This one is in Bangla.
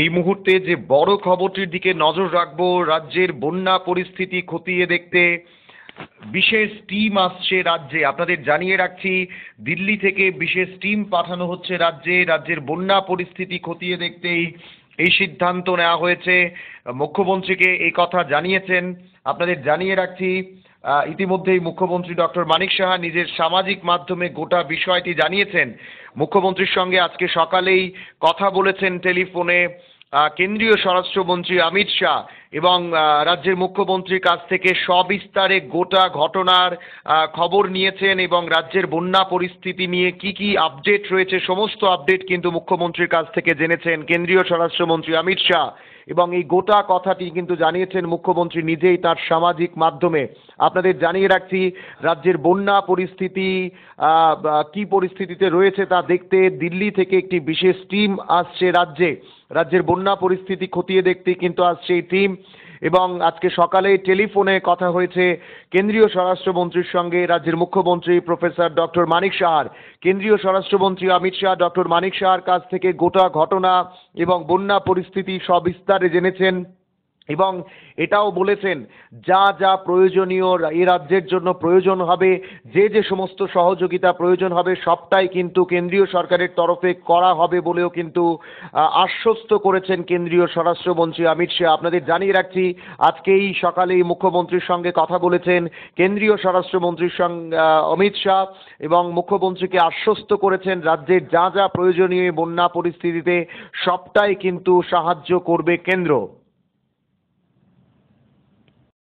এই মুহূর্তে যে বড় খবরটির দিকে নজর রাখবো, রাজ্যের বন্যা পরিস্থিতি খতিয়ে দেখতে বিশেষ টিম আসছে রাজ্যে। আপনাদের জানিয়ে রাখছি, দিল্লি থেকে বিশেষ টিম পাঠানো হচ্ছে রাজ্যে। রাজ্যের বন্যা পরিস্থিতি খতিয়ে দেখতেই এই সিদ্ধান্ত নেওয়া হয়েছে। মুখ্যমন্ত্রীকে এই কথা জানিয়েছেন। আপনাদের জানিয়ে রাখছি, ইতিমধ্যেই মুখ্যমন্ত্রী ডক্টর মানিক সাহা নিজের সামাজিক মাধ্যমে গোটা বিষয়টি জানিয়েছেন। মুখ্যমন্ত্রীর সঙ্গে আজকে সকালেই কথা বলেছেন টেলিফোনে কেন্দ্রীয় স্বরাষ্ট্রমন্ত্রী অমিত শাহ, এবং রাজ্যের মুখ্যমন্ত্রীর কাছ থেকে সবিস্তারে গোটা ঘটনার খবর নিয়েছেন, এবং রাজ্যের বন্যা পরিস্থিতি নিয়ে কি কি আপডেট রয়েছে সমস্ত আপডেট কিন্তু মুখ্যমন্ত্রীর কাছ থেকে জেনেছেন কেন্দ্রীয় স্বরাষ্ট্রমন্ত্রী অমিত শাহ। এবং এই গোটা কথাটি কিন্তু জানিয়েছেন মুখ্যমন্ত্রী নিজেই তার সামাজিক মাধ্যমে। আপনাদের জানিয়ে রাখছি, রাজ্যের বন্যা পরিস্থিতি কি পরিস্থিতিতে রয়েছে তা দেখতে দিল্লি থেকে একটি বিশেষ টিম আসছে রাজ্যে। রাজ্যের বন্যা পরিস্থিতি খতিয়ে দেখতে কিন্তু আসছে এই টিম, এবং আজকে সকালে টেলিফোনে কথা হয়েছে কেন্দ্রীয় স্বরাষ্ট্রমন্ত্রীর সঙ্গে রাজ্যের মুখ্যমন্ত্রী প্রফেসর ডক্টর মানিক সাহার। কেন্দ্রীয় স্বরাষ্ট্রমন্ত্রী অমিত শাহ ডক্টর মানিক সাহার কাছ থেকে গোটা ঘটনা এবং বন্যা পরিস্থিতি সবিস্তারে জেনেছেন, এবং এটাও বলেছেন যা যা প্রয়োজনীয় এই রাজ্যের জন্য প্রয়োজন হবে, যে যে সমস্ত সহযোগিতা প্রয়োজন হবে সবটাই কিন্তু কেন্দ্রীয় সরকারের তরফে করা হবে বলেও কিন্তু আশ্বস্ত করেছেন কেন্দ্রীয় স্বরাষ্ট্রমন্ত্রী অমিত শাহ। আপনাদের জানিয়ে রাখছি, আজকেই সকালেই মুখ্যমন্ত্রীর সঙ্গে কথা বলেছেন কেন্দ্রীয় স্বরাষ্ট্রমন্ত্রীর সঙ্গে অমিত শাহ, এবং মুখ্যমন্ত্রীকে আশ্বস্ত করেছেন রাজ্যের যা যা প্রয়োজনীয় বন্যা পরিস্থিতিতে সবটাই কিন্তু সাহায্য করবে কেন্দ্র।